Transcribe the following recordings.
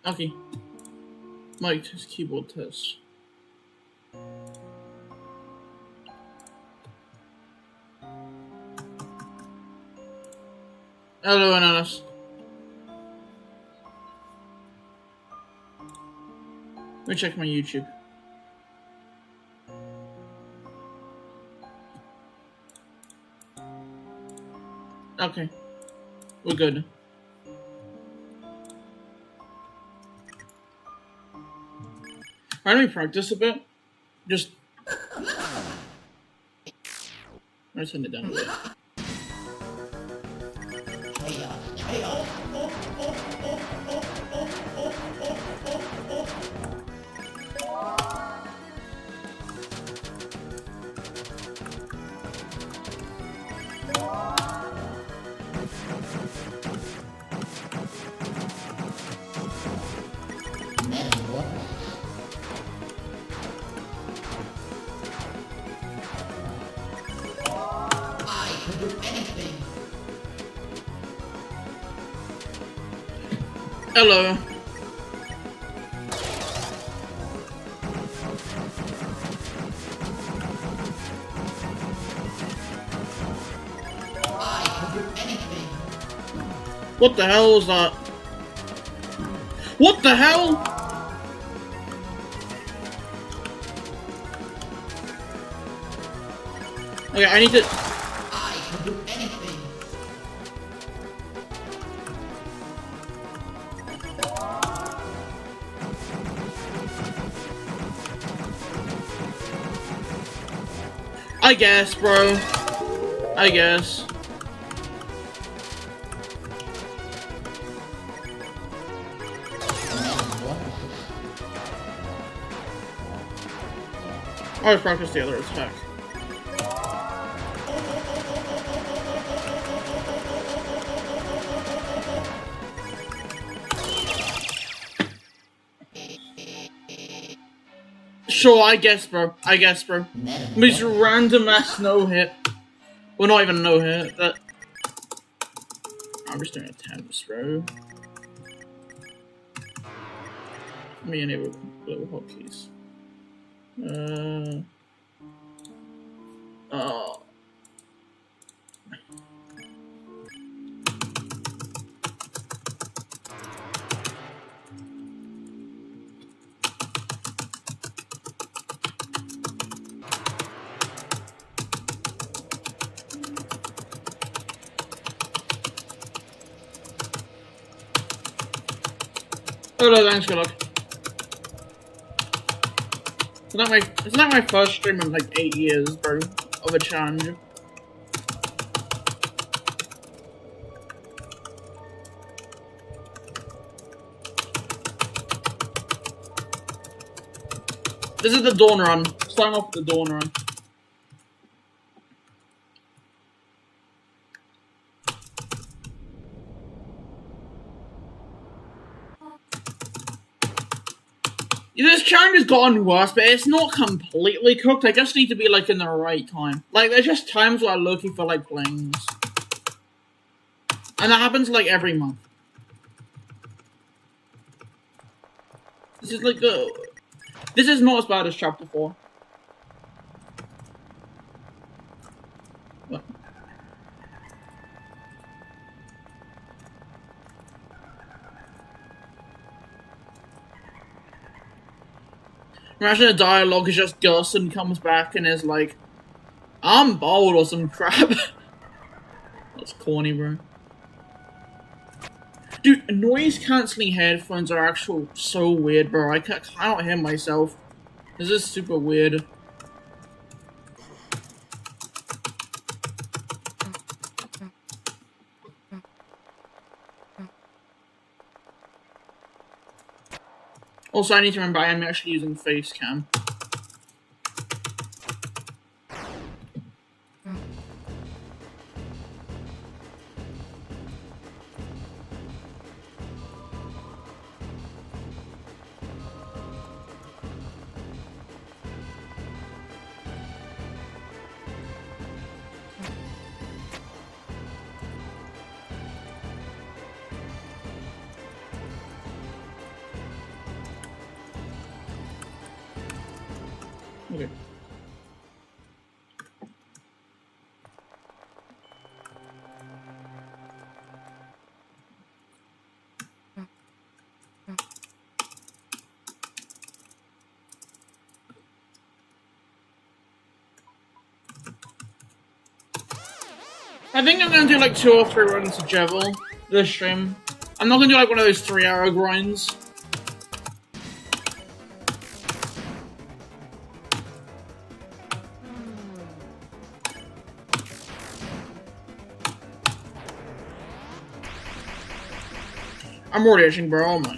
Okay. Mic test, keyboard test. Hello, Ananas. Let me check my YouTube. Okay. We're good. Why don't we practice a bit? Just... Let's turn it down a bit. Hello. What the hell was that? What the hell? Okay, I need to... I can do anything. I guess, bro. I guess. I always practice the other attack. Sure, I guess, bro. I guess, bro. Just random ass no hit. Well, not even no hit. That. I'm just doing attempts, bro. Let me enable little hotkeys. Oh. Oh no, thanks, good luck. It's not my first stream in like 8 years, bro, of a challenge. This is the dawn run. Starting off with the dawn run. This challenge has gotten worse, but it's not completely cooked. I just need to be like in the right time. Like, there's just times where I'm looking for like planes. And that happens like every month. This is like the... This is not as bad as chapter 4. What? Imagine a dialogue is just Gus and comes back and is like, I'm bold or some crap. That's corny, bro. Dude, noise cancelling headphones are actually so weird, bro. I cannot hear myself. This is super weird. Also, I need to remember I am actually using face cam. Okay. I think I'm gonna do like 2 or 3 runs of Jevil this stream. I'm not gonna do like one of those 3-hour grinds. I'm already itching, bro. Oh my.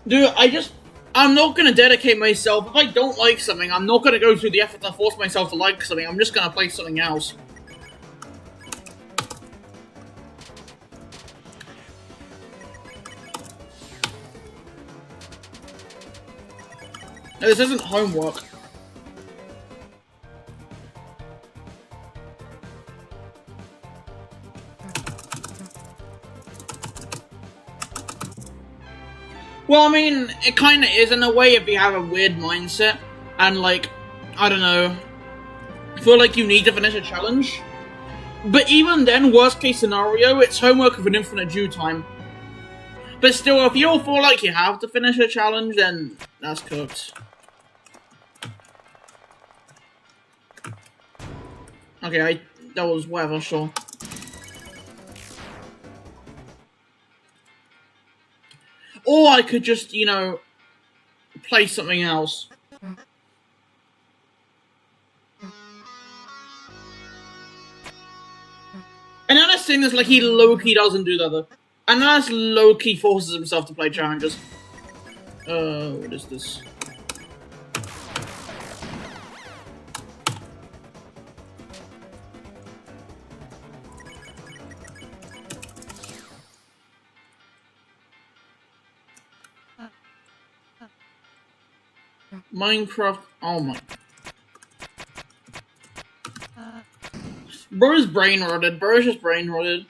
Dude, I'm not gonna dedicate myself. If I don't like something, I'm not gonna go through the effort to force myself to like something. I'm just gonna play something else. No, this isn't homework. Well, I mean, it kinda is in a way if you have a weird mindset, and like, I don't know, feel like you need to finish a challenge. But even then, worst case scenario, it's homework with an infinite due time. But still, if you all feel like you have to finish a challenge, then that's cooked. Okay, that was whatever, sure. Or I could just, you know, play something else. And then this thing is like he low-key doesn't do that though. And that's low-key forces himself to play challenges. What is this? Minecraft, oh my. Bro's brain rotted, bro's just brain rotted.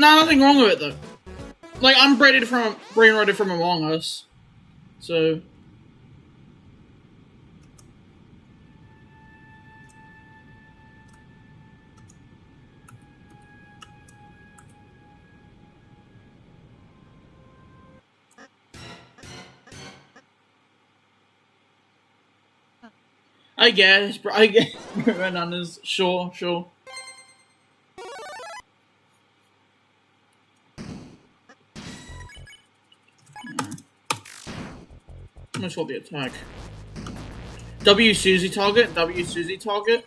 No, nothing wrong with it though. Like I'm brain rotted from Among Us, so. I guess, bro. I guess bananas. Sure, sure. I'm gonna swap the attack. W Susie target. W Susie target.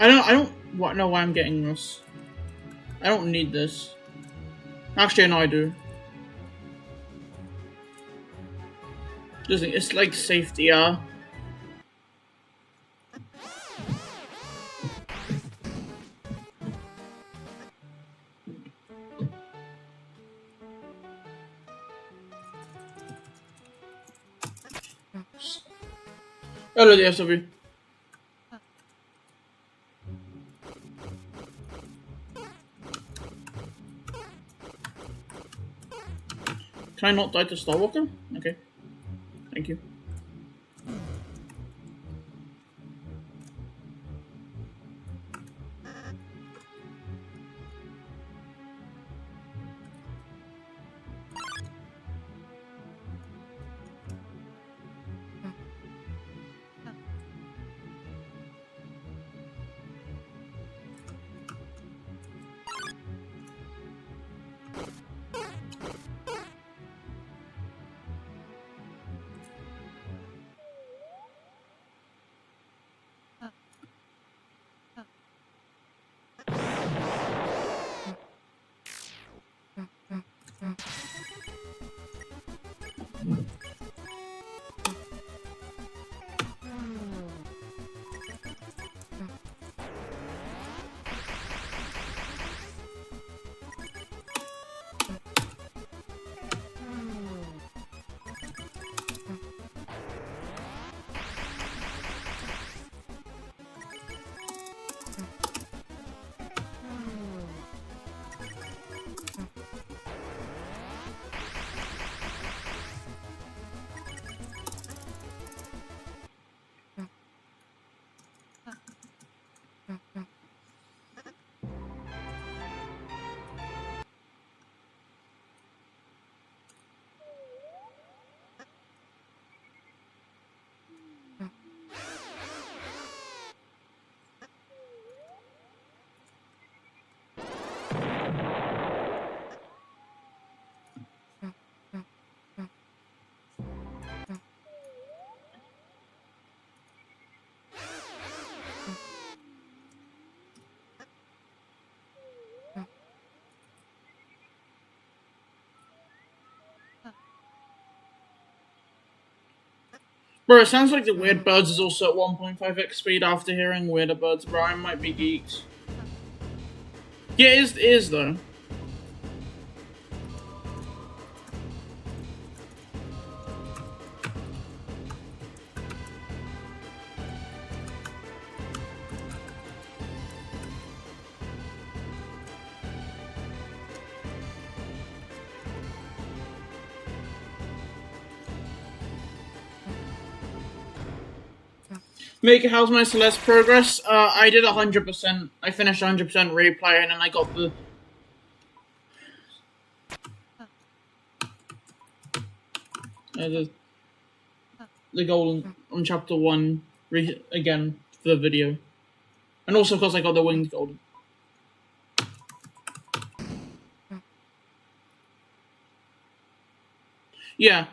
I don't know why I'm getting this. I don't need this. Actually, no, I do. It's like safety, Hello, the SW. Can I not die to Starwalker? Okay. Thank you. Bro, it sounds like the Weird Birds is also at 1.5x speed after hearing Weirder Birds, bro. I might be geeks. Yeah, it is though. Make how's my Celeste progress? I did 100%. I finished 100% replay and then I got the goal on chapter 1 again for the video. And also, of course, I got the winged gold. Yeah.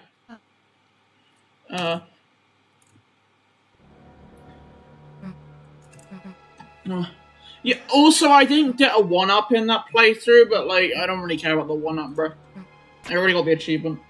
Yeah, also, I didn't get a 1-up in that playthrough, but, like, I don't really care about the 1-up, bro. I already got the achievement.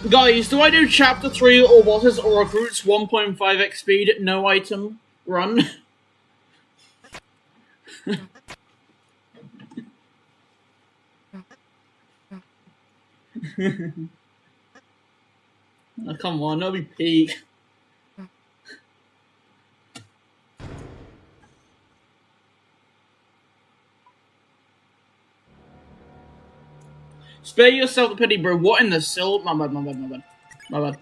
Guys, do I do chapter 3 or bosses or recruits 1.5x speed, no item, run? Oh, come on, that'll be peak. Spare yourself the pity, bro. What in the sill? My bad, my bad, my bad. My bad.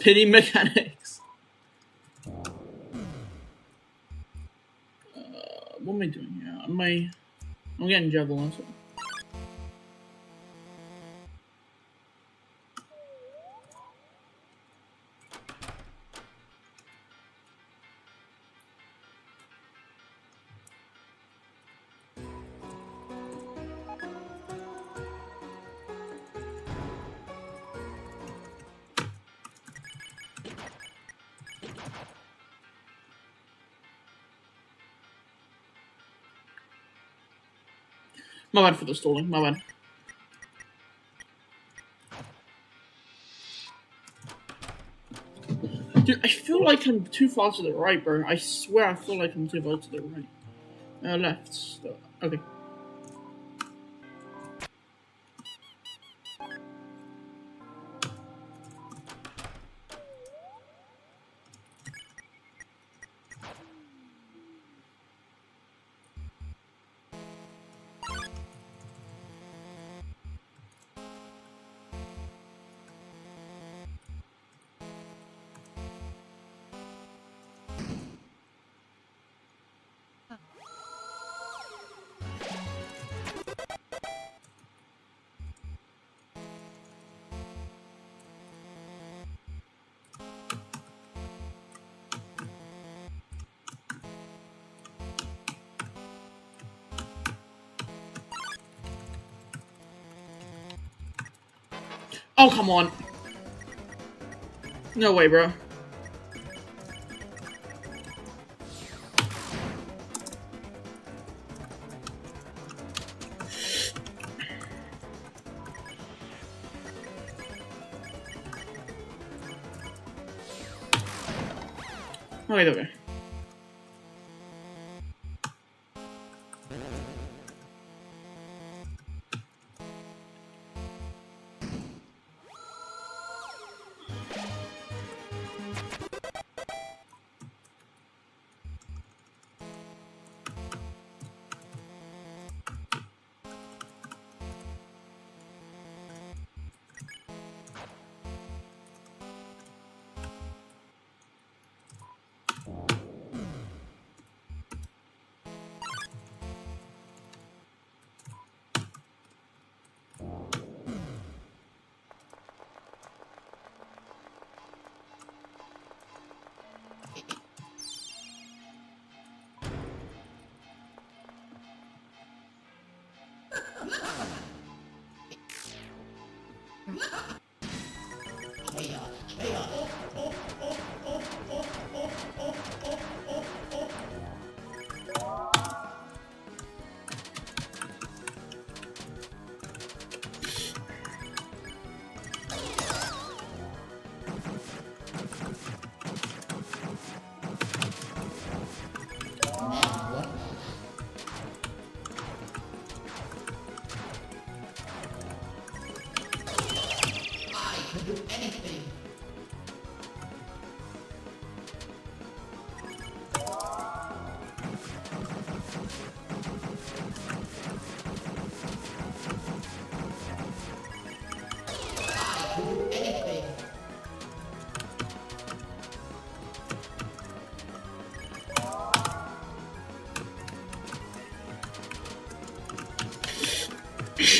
Pity mechanics. What am I doing here? I'm getting javelin. So. My bad for the stalling, my bad. Dude, I feel like I'm too far to the right, bro. I swear I feel like I'm too far to the right. Left. Okay. Oh, come on. No way, bro. Okay, okay.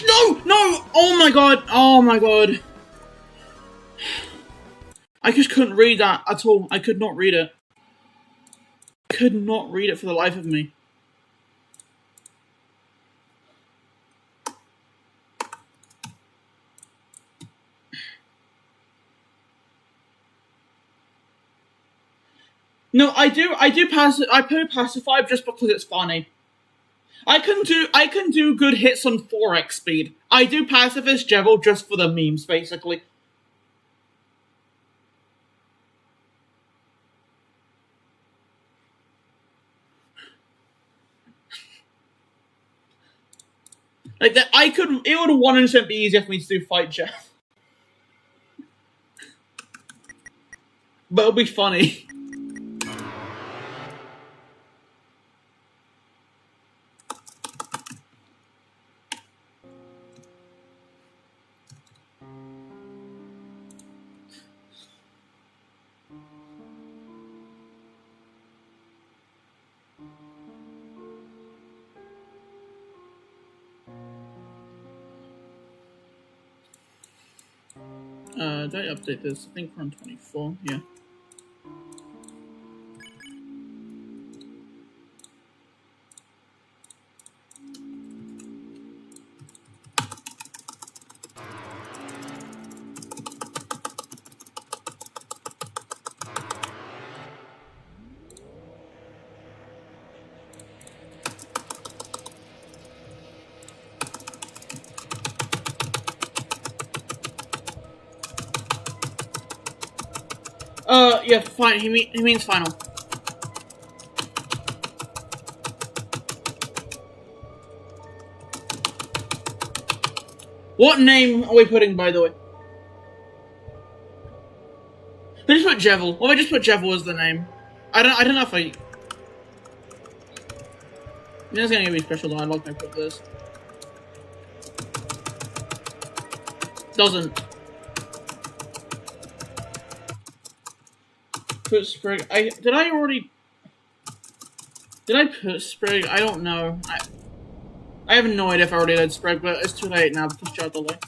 No! No! Oh my god! Oh my god. I just couldn't read that at all. I could not read it. Could not read it for the life of me. No, I put pacify just because it's funny. I can do good hits on 4x speed. I do pacifist Jevil just for the memes, basically. Like that, it would 100% be easier for me to do fight Jeff. But it'll be funny. Did I update this? I think we're on 24, yeah. Yeah, fine. He means final. What name are we putting, by the way? I just put Jevil. Well, I just put Jevil as the name. I don't know if I. That's gonna be special though. I like my put this. Doesn't. Put Sprig. Did I put Sprig? I don't know. I have no idea if I already did Sprig, but it's too late now because Chad delay.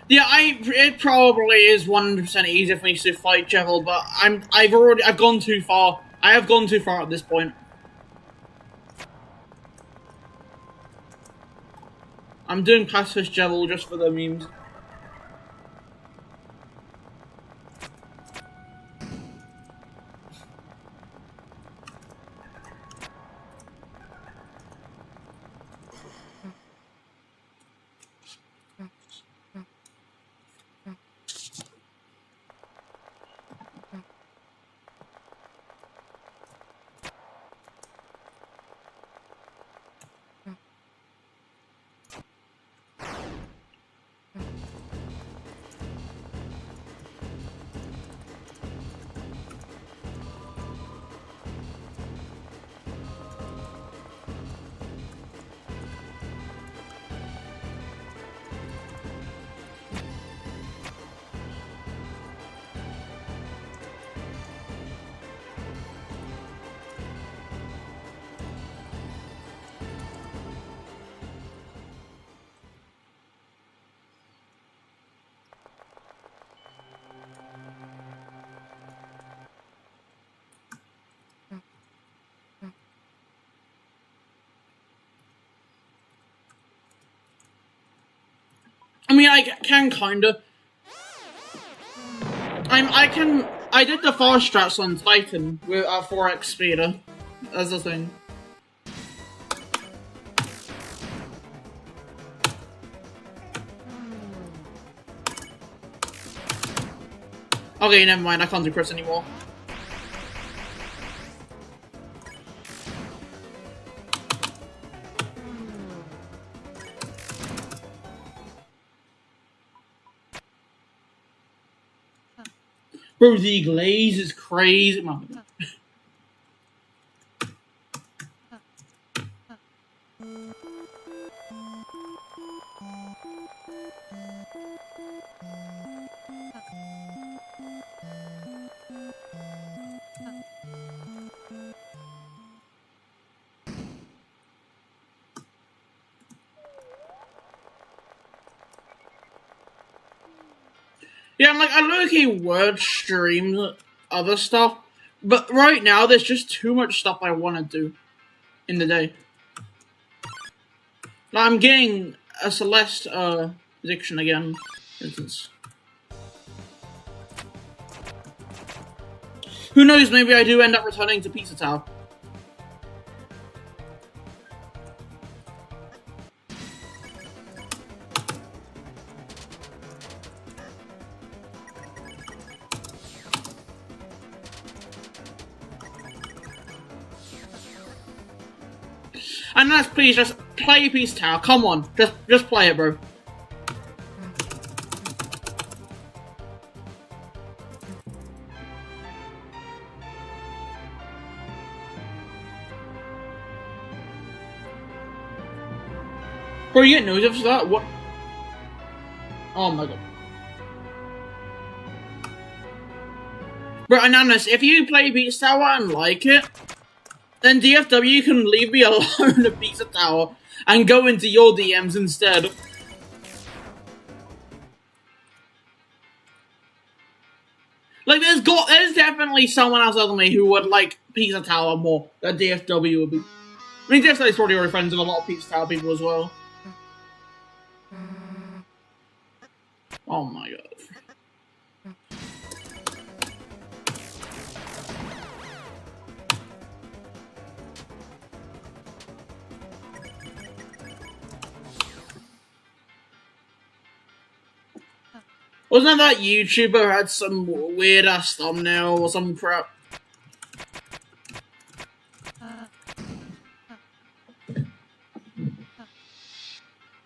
Yeah, it probably is 100% easier for me to fight Jevil, but I've gone too far. I have gone too far at this point. I'm doing pacifist Jevil just for the memes. I mean, I can kinda. I did the fast strats on Titan with 4x speeder. That's the thing. Okay, never mind. I can't do Chris anymore. Bro, the glaze is crazy. Yeah, like, I low-key would stream other stuff, but right now there's just too much stuff I want to do in the day. Like, I'm getting a Celeste, addiction again, for instance. Who knows, maybe I do end up returning to Pizza Tower. And let's please just play Pizza Tower. Come on, just play it, bro. Bro, you get notified for that? What? Oh my god. Bro, Ananas, if you play Pizza Tower and like it, then DFW can leave me alone at Pizza Tower and go into your DMs instead. Like, there's definitely someone else other than me who would like Pizza Tower more than DFW would be. I mean, DFW is probably already friends with a lot of Pizza Tower people as well. Oh my god. Wasn't that YouTuber who had some weird ass thumbnail or some crap?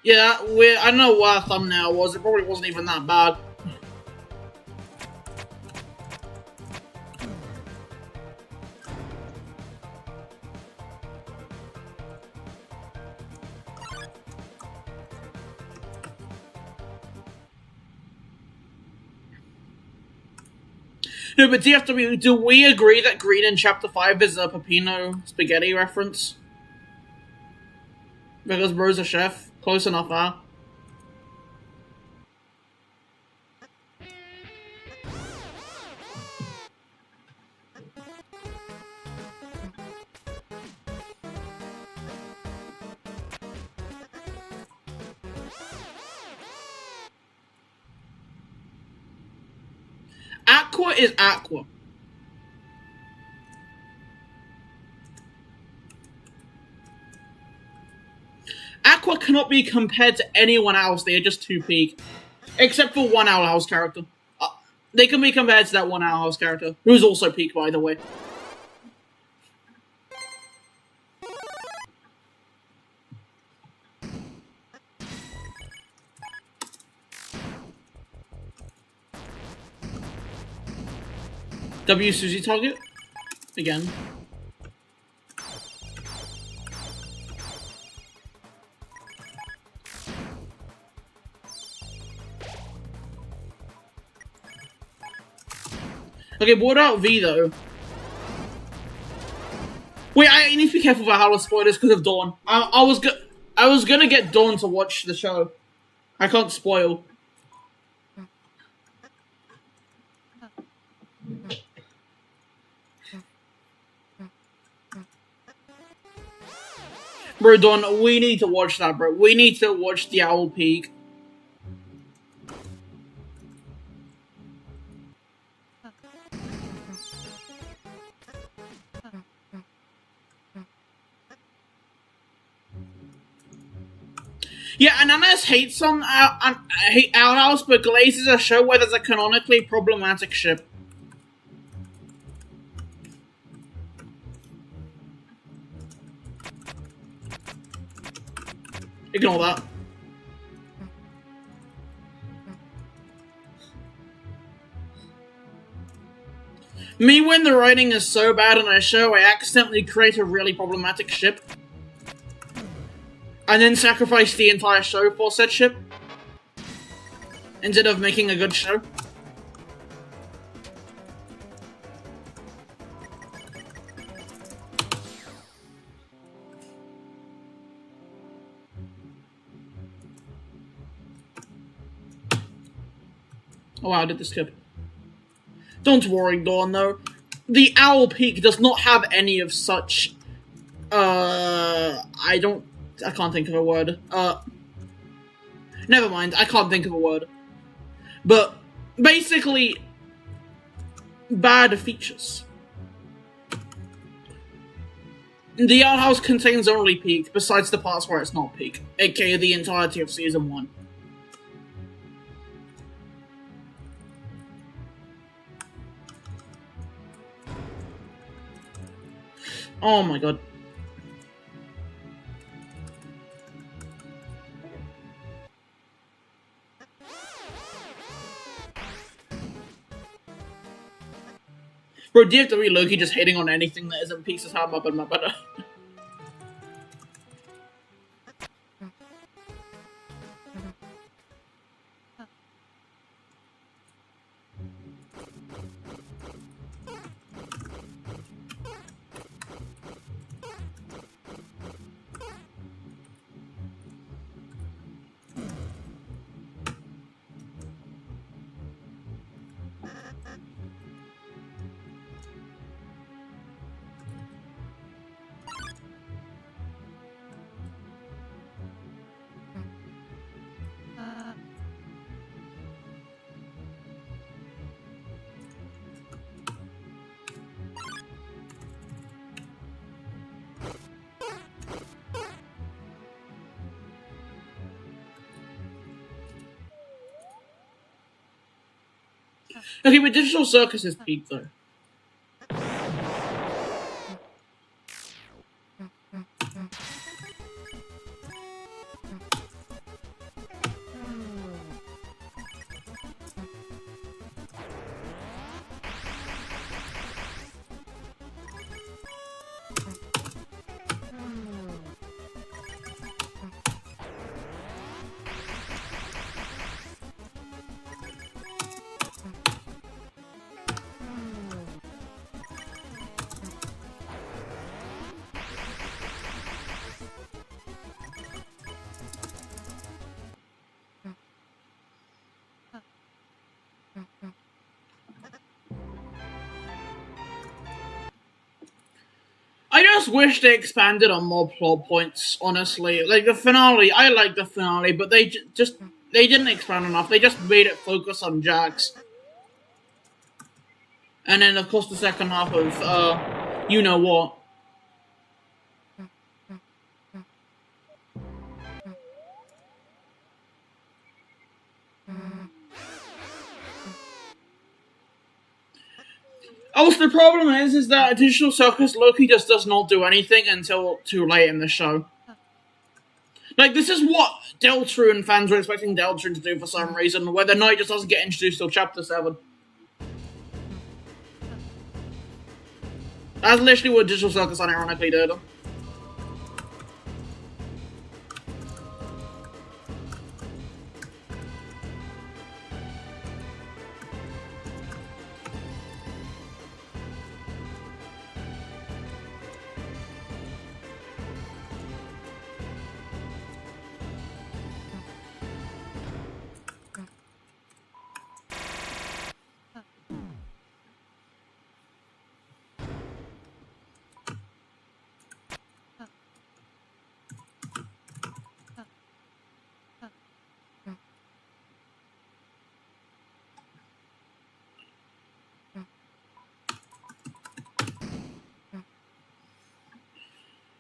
Yeah, weird. I don't know what a thumbnail was. It probably wasn't even that bad. No, but DFW, do we agree that green in Chapter 5 is a Peppino spaghetti reference? Because bro's a chef. Close enough, huh? Aqua is Aqua. Aqua cannot be compared to anyone else. They are just too peak. Except for one Owl House character. They can be compared to that one Owl House character, who's also peak, by the way. W Susie target? Again. Okay, but what about V though? Wait, I need to be careful about how to spoil this because of Dawn. I was gonna get Dawn to watch the show. I can't spoil. Bro, Dawn, we need to watch that, bro. We need to watch the Owl Peak. Yeah, Ananas hates on hate Owl House, but Glaze is a show where there's a canonically problematic ship. Ignore that. Me, when the writing is so bad on a show, I accidentally create a really problematic ship. And then sacrifice the entire show for said ship. instead of making a good show. Oh wow, I did the skip. Don't worry, Dawn, though. The Owl Peak does not have any of such... I can't think of a word. Never mind, I can't think of a word. But, basically, bad features. The Owl House contains only Peak, besides the parts where it's not Peak, aka the entirety of Season 1. Oh my god. Bro, do you have to be Loki just hating on anything that isn't pieces how much and better? Okay, but Digital Circus is Peak though. I just wish they expanded on more plot points, honestly. Like, the finale, I like the finale, but they they didn't expand enough. They just made it focus on Jax. And then, of course, the second half of, you know what. Also, the problem is that Digital Circus Loki just does not do anything until too late in the show. Like, this is what Deltarune fans were expecting Deltarune to do for some reason, where the Knight just doesn't get introduced till Chapter 7. That's literally what Digital Circus unironically did.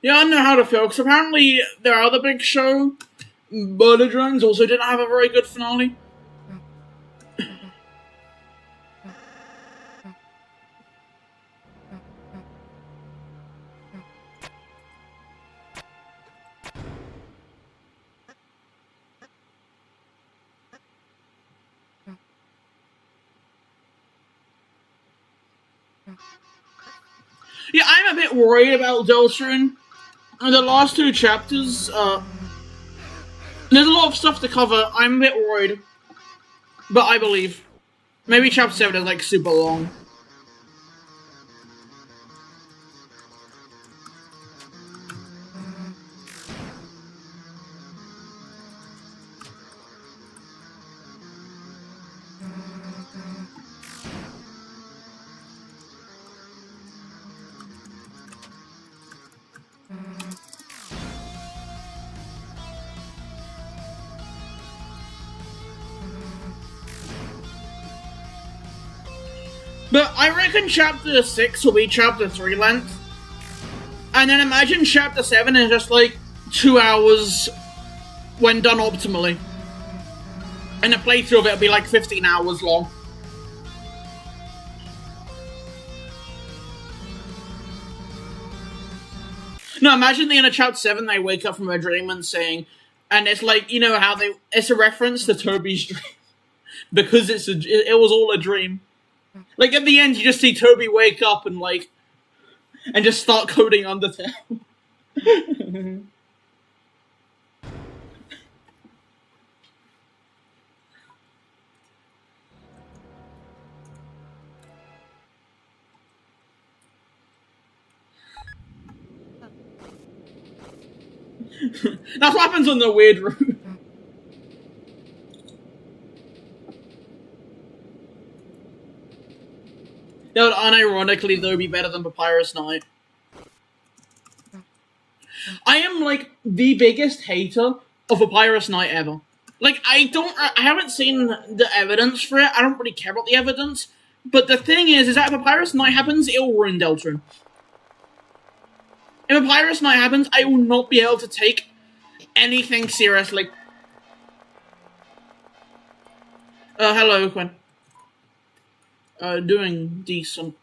Yeah, I don't know how to feel, because apparently their other big show, Murder Drones, also didn't have a very good finale. Yeah, I'm a bit worried about Deltarune. In the last two chapters, there's a lot of stuff to cover. I'm a bit worried. But I believe. Maybe chapter 7 is like super long. But I reckon chapter 6 will be chapter 3 length. And then imagine chapter 7 is just like 2 hours when done optimally. And a playthrough of it will be like 15 hours long. No, imagine the end of chapter 7 they wake up from a dream and saying, and it's like, you know how it's a reference to Toby's dream. Because it was all a dream. Like at the end you just see Toby wake up and like, and just start coding Undertale. That's what happens on the weird route. That would unironically though be better than Papyrus Knight. I am like the biggest hater of Papyrus Knight ever. Like I haven't seen the evidence for it. I don't really care about the evidence. But the thing is that if Papyrus Knight happens, it'll ruin Deltarune. If Papyrus Knight happens, I will not be able to take anything seriously. Hello, Quinn. Doing decent.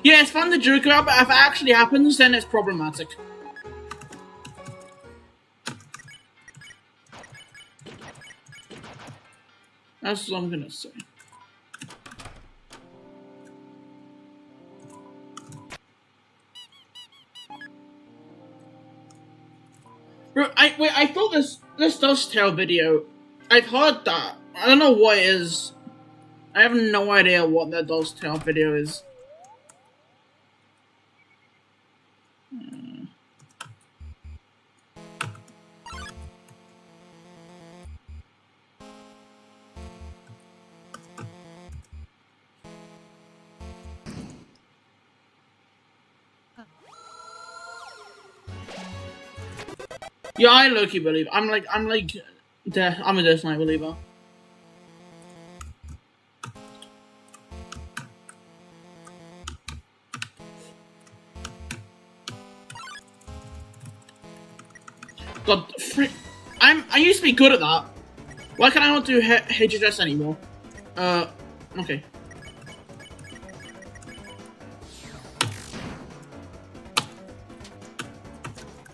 Yeah, it's fun to joke about, but if it actually happens, then it's problematic. That's what I'm gonna say. Bro, I thought this Dust Tail video. I've heard that. I don't know what it is. I have no idea what that Dust Tail video is. Yeah, I low-key believe. I'm a Death Knight believer. God, frick. I used to be good at that. Why can I not do HHS anymore? Okay.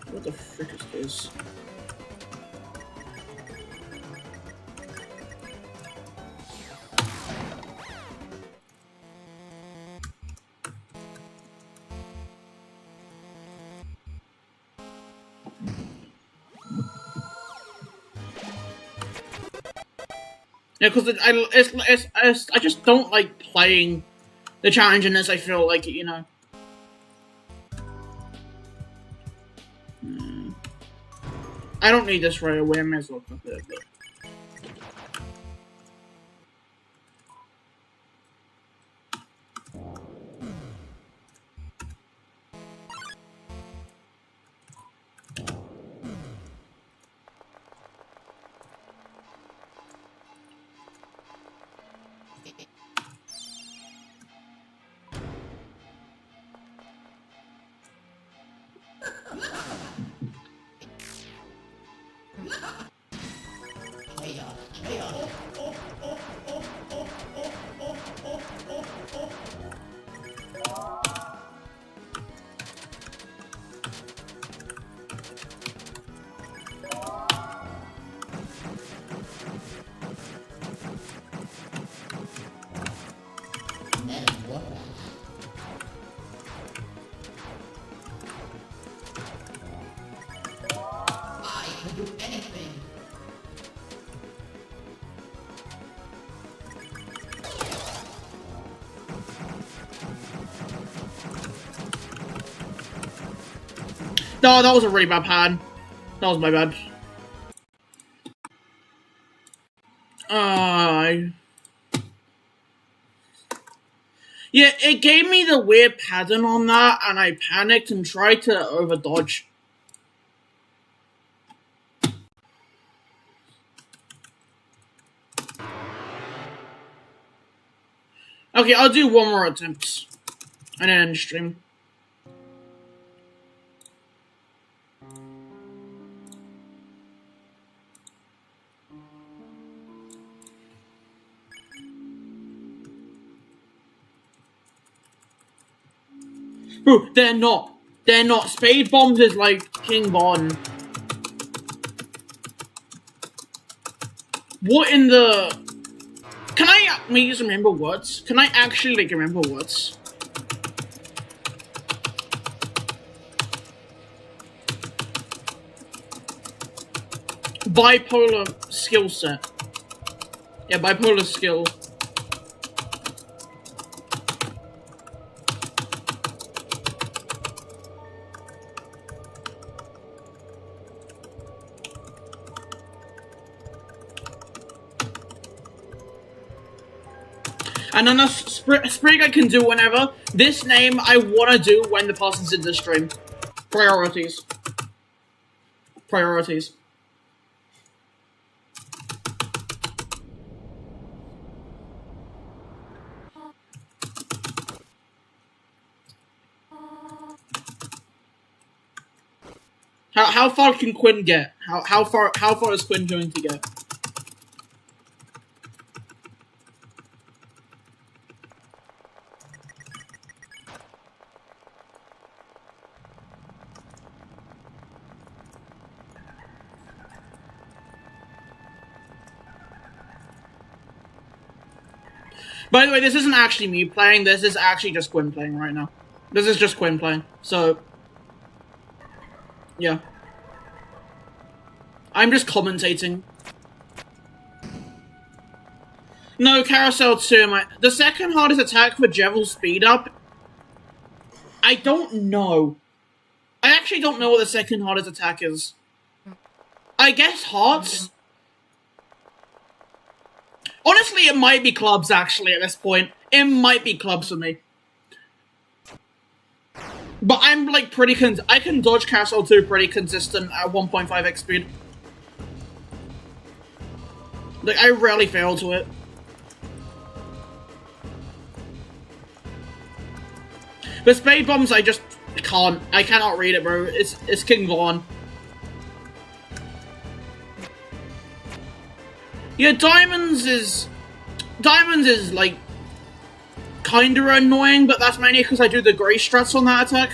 What the frick is this? Yeah, because I just don't like playing the challenge unless I feel like it, you know. I don't need this right away. I may as well cook it. But... No, that was a really bad pan. That was my bad. Yeah, it gave me the weird pattern on that, and I panicked and tried to over-dodge. Okay, I'll do one more attempt. And then end stream. Bro, they're not. They're not. Spade bombs is like King Bon. What in the... Can I just remember words? Can I actually like remember words? Bipolar skill set. Yeah, bipolar skill. And then a sprig I can do whenever. This name I want to do when the person's in the stream. Priorities. Priorities. How far can Quinn get? How far is Quinn going to get? By the way, this isn't actually me playing, this is actually just Quinn playing right now. This is just Quinn playing, so... Yeah. I'm just commentating. No, Carousel 2, the second hardest attack for Jevil speed up... I don't know. I actually don't know what the second hardest attack is. I guess hearts? Honestly, it might be clubs, actually, at this point. It might be clubs for me. But I'm, like, pretty I can dodge Castle 2 pretty consistent at 1.5x speed. Like, I rarely fail to it. But Spade Bombs, I just can't. I cannot read it, bro. It's King Vaughn. Yeah, Diamonds is like kinda annoying, but that's mainly because I do the grey struts on that attack.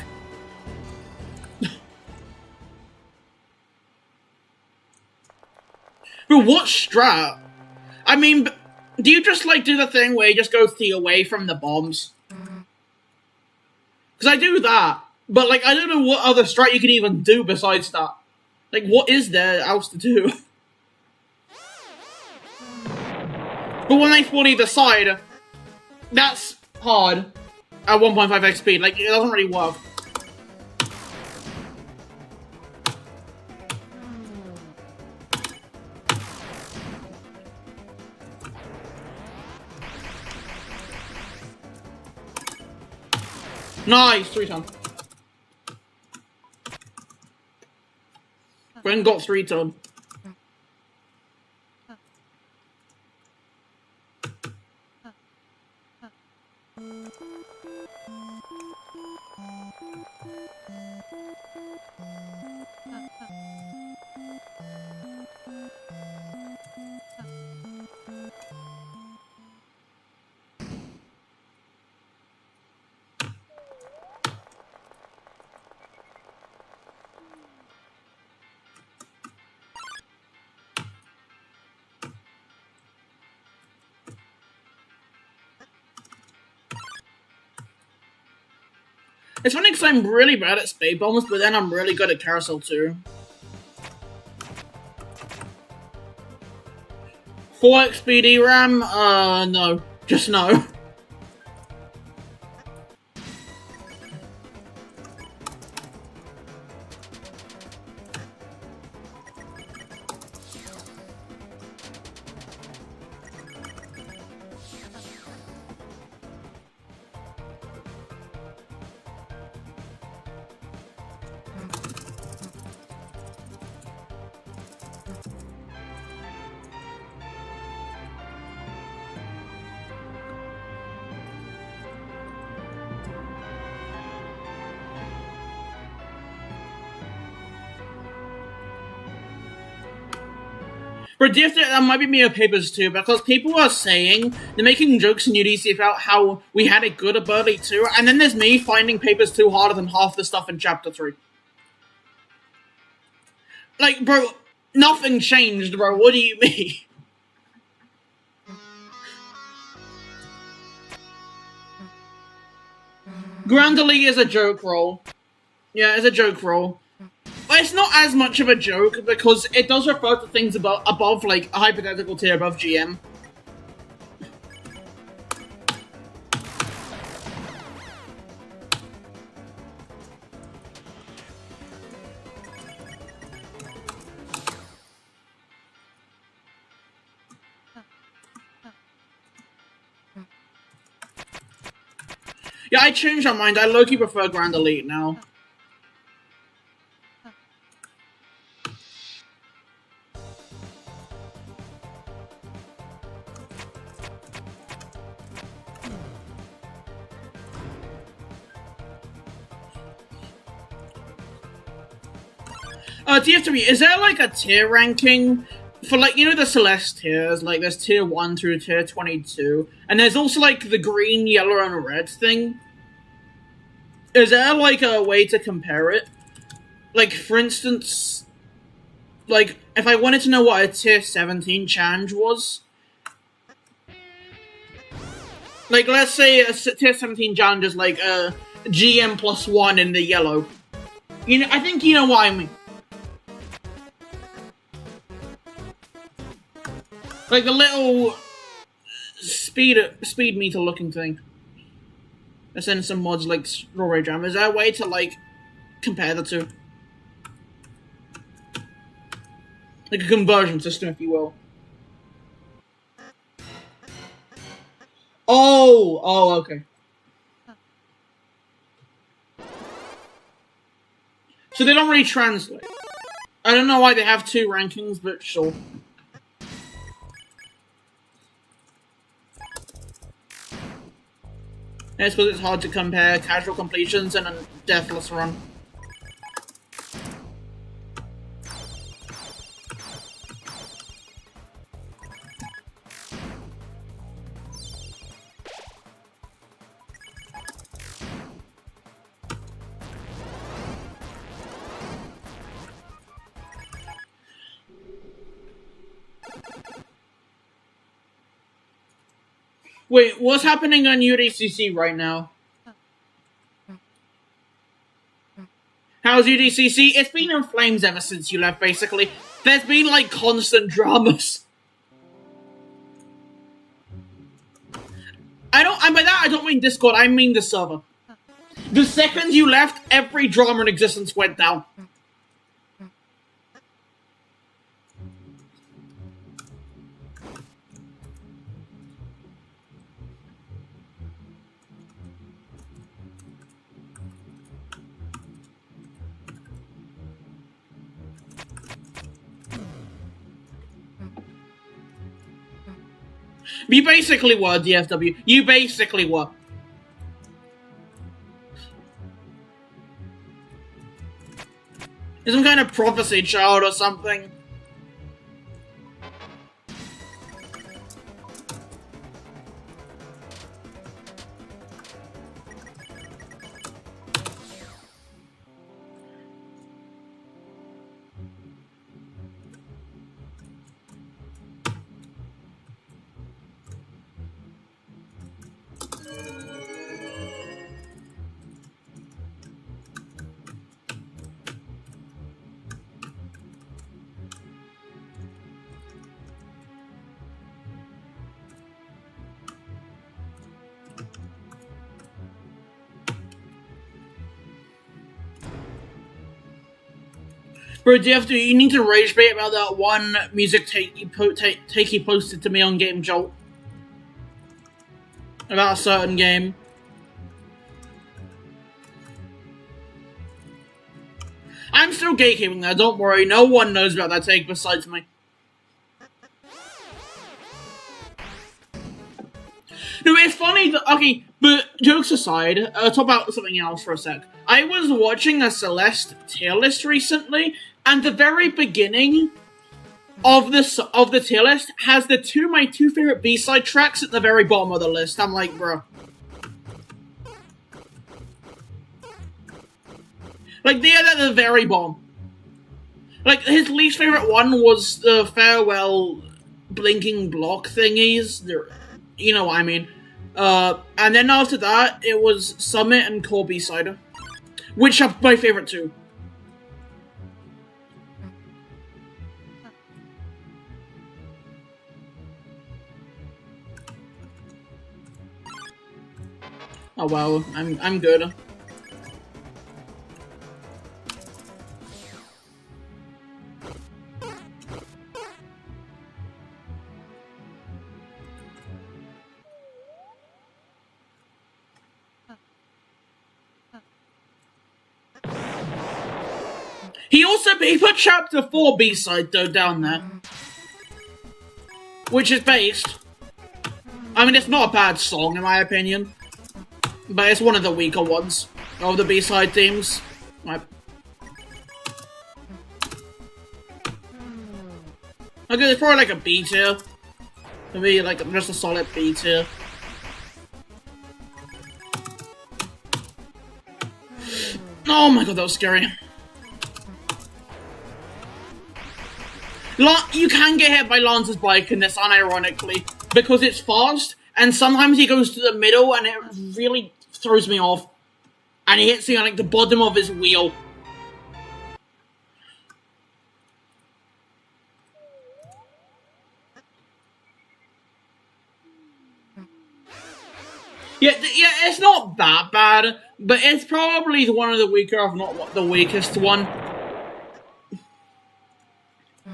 But what strat? I mean, do you just like do the thing where you just go away from the bombs? Because I do that, but like I don't know what other strat you can even do besides that. Like, what is there else to do? But when they fully decide, that's hard at 1.5x speed. Like, it doesn't really work. Nice, 3 ton. Gwen got 3 ton. It's funny because I'm really bad at Spade Bombs, but then I'm really good at Carousel too. 4x BD RAM? No. Just no. But that might be me or Papers too, because people are saying, they're making jokes in UDC about how we had it good at Birdie 2, and then there's me finding Papers 2 harder than half the stuff in Chapter 3. Like, bro, nothing changed, bro, what do you mean? Grandalee is a joke roll. Yeah, it's a joke roll. But it's not as much of a joke, because it does refer to things above like, a hypothetical tier above GM. Yeah, I changed my mind. I low-key prefer Grand Elite now. TF3, is there like a tier ranking for, like, you know, the Celeste tiers? Like, there's tier 1 through tier 22, and there's also like the green, yellow, and red thing. Is there like a way to compare it? Like, for instance, like, if I wanted to know what a tier 17 challenge was, like, let's say a tier 17 challenge is like a GM +1 in the yellow. You know, I think you know what I mean. Like the little speed meter looking thing. That's in some mods like Strawberry Jam. Is there a way to like compare the two? Like a conversion system, if you will. Oh, okay. So they don't really translate. I don't know why they have two rankings, but sure. It's because it's hard to compare casual completions and a deathless run. Wait, what's happening on UDCC right now? How's UDCC? It's been in flames ever since you left, basically. There's been, like, constant dramas. By that I don't mean Discord, I mean the server. The second you left, every drama in existence went down. You basically were, DFW. You basically were. It's some kind of prophecy child or something. Bro, you need to rage bait about that one music take you posted to me on Game Jolt. About a certain game. I'm still gatekeeping that, don't worry. No one knows about that take besides me. No, it's funny that, okay, but jokes aside, talk about something else for a sec. I was watching a Celeste tier list recently, and the very beginning, of the tier list has my two favorite B-side tracks at the very bottom of the list. I'm like, bro. Like, they're at the very bottom. Like, his least favorite one was the farewell blinking block thingies. You know what I mean. And then after that, it was Summit and Core B-Side, which are my favorite too. Oh wow, I'm good. He put Chapter 4 B-side though down there, which is based. I mean, it's not a bad song in my opinion, but it's one of the weaker ones of the B-side themes. Right. Okay, it's probably like a B tier. Maybe like just a solid B tier. Oh my god, that was scary. You can get hit by Lance's bike in this, unironically, because it's fast, and sometimes he goes to the middle, and it really throws me off. And he hits me on like the bottom of his wheel. Yeah, it's not that bad, but it's probably one of the weaker, if not the weakest one.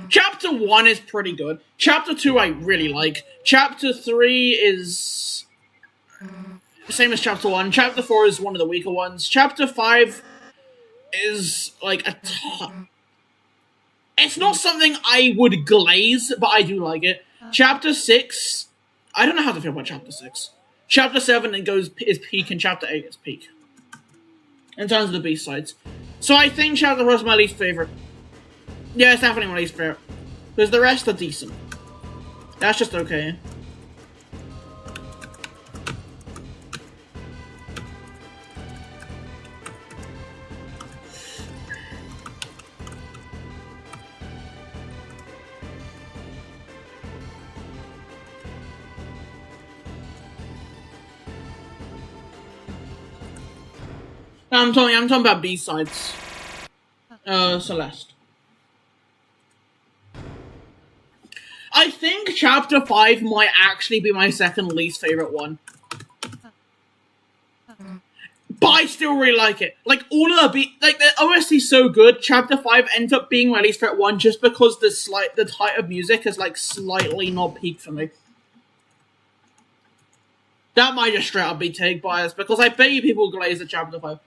Chapter 1 is pretty good. Chapter 2 I really like. Chapter 3 is same as Chapter 1. Chapter 4 is one of the weaker ones. Chapter 5 is like a it's not something I would glaze, but I do like it. Chapter 6, I don't know how to feel about Chapter 6. Chapter 7 is peak, and Chapter 8 is peak. In terms of the B-sides. So I think Chapter 4 is my least favorite. Yeah, it's definitely my least favorite. Because the rest are decent. That's just okay. I'm talking about B-sides. Celeste. I think Chapter 5 might actually be my second least favorite one. But I still really like it. Like, all of the OST is so good, Chapter 5 ends up being my least favorite one just because the type of music is, like, slightly not peak for me. That might just straight up be take bias, because I bet you people glaze at Chapter 5.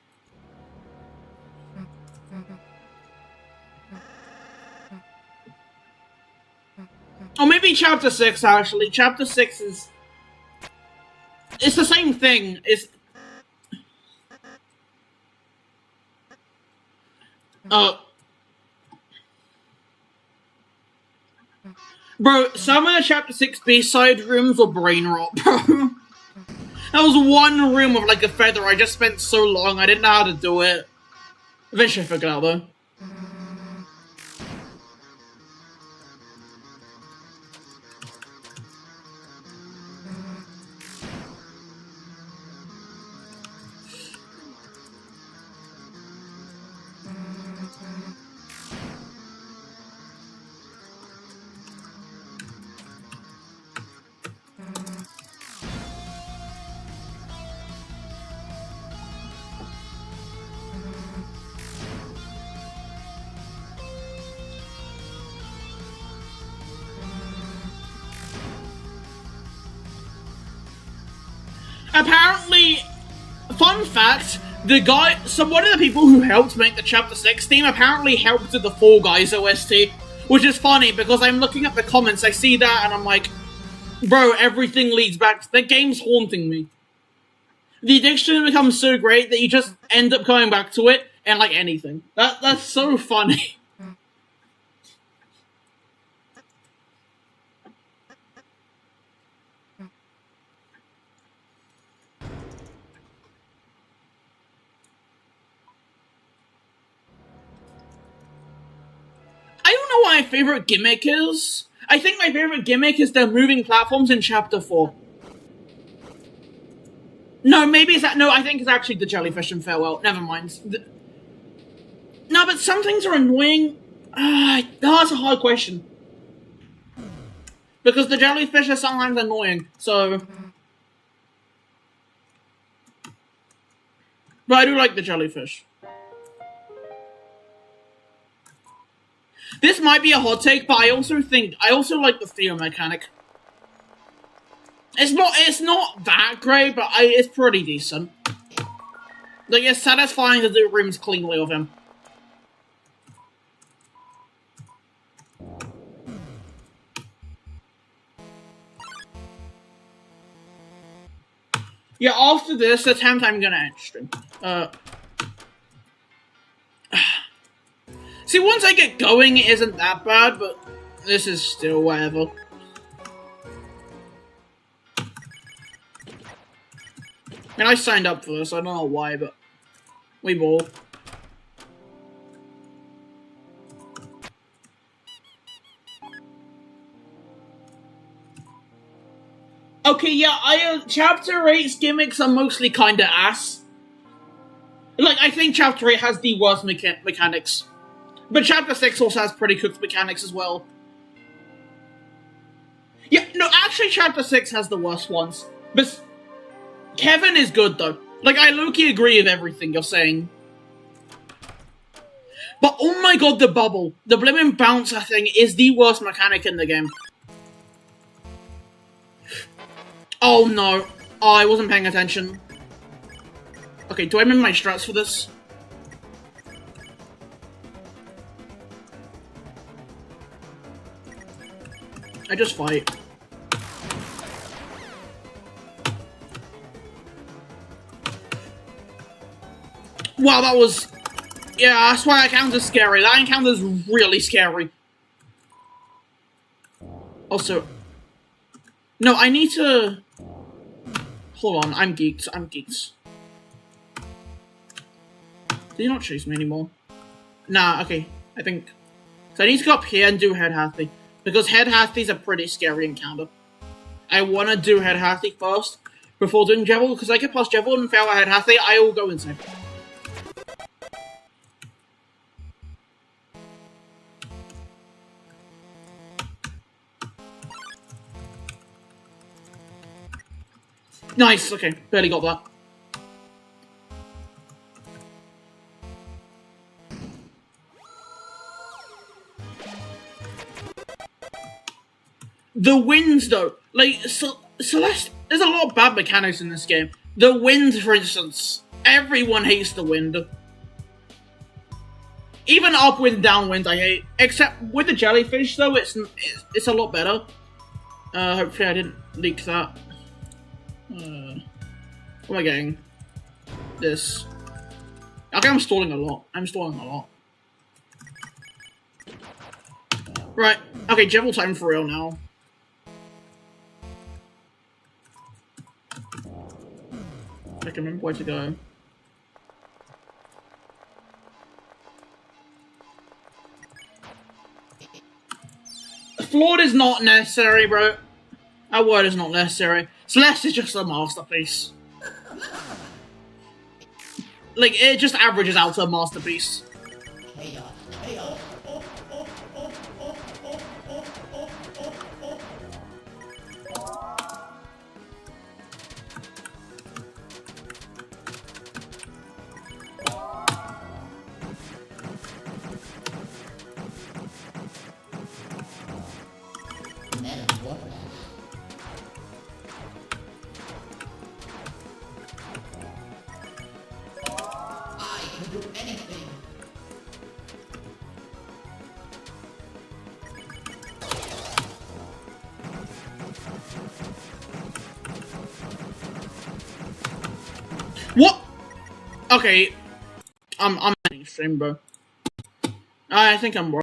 Or maybe Chapter 6, actually. Chapter 6 is... It's the same thing. It's... Bro, some of the Chapter 6 B-side rooms were brain rot, bro. That was one room with, like, a feather. I just spent so long, I didn't know how to do it. Eventually I figured out, though. Apparently, fun fact, one of the people who helped make the Chapter 6 theme apparently helped with the Fall Guys OST, which is funny because I'm looking at the comments, I see that, and I'm like, bro, everything leads back to the game's haunting me. The addiction becomes so great that you just end up going back to it, and like anything. That's so funny. my favorite gimmick is? I think my favorite gimmick is the moving platforms in Chapter 4. No, maybe it's that. No, I think it's actually the jellyfish in Farewell. Never mind. No, but some things are annoying. That's a hard question. Because the jellyfish are sometimes annoying, so... But I do like the jellyfish. This might be a hot take, but I also like the Theo mechanic. It's not that great, but it's pretty decent. Like, it's satisfying to do rooms cleanly of him. Yeah, after this attempt, I'm gonna end stream. See, once I get going, it isn't that bad, but this is still whatever. I mean, I signed up for this, I don't know why, but we will. Okay, yeah, Chapter 8's gimmicks are mostly kinda ass. Like, I think Chapter 8 has the worst mechanics. But Chapter 6 also has pretty cooked mechanics as well. Yeah, no, actually Chapter 6 has the worst ones. But Kevin is good, though. Like, I low-key agree with everything you're saying. But, oh my god, the bubble. The blimmin' bouncer thing is the worst mechanic in the game. Oh no. Oh, I wasn't paying attention. Okay, do I remember my strats for this? I just fight. Wow, that was... Yeah, that's why that encounter's scary. That encounter's really scary. Also... No, I need to... Hold on, I'm geeked. Did he not chase me anymore? Nah, okay. I think... So I need to go up here and do Head Hathy. Because Head Hathy's a pretty scary encounter. I want to do Head Hathy first, before doing Jevil, because I get past Jevil and fail at Head Hathy, I will go insane. Nice, okay, barely got that. The winds, though, like, Celeste, there's a lot of bad mechanics in this game. The wind, for instance, everyone hates the wind. Even upwind, downwind, I hate. Except with the jellyfish, though, it's a lot better. Hopefully I didn't leak that. What am I getting? This. Okay, I'm stalling a lot. Right. Okay, Jevil time for real now. I can remember where to go. Flawed is not necessary, bro. That word is not necessary. Celeste is just a masterpiece. Like, it just averages out to a masterpiece. What? Okay, I'm ending stream, bro. I think I'm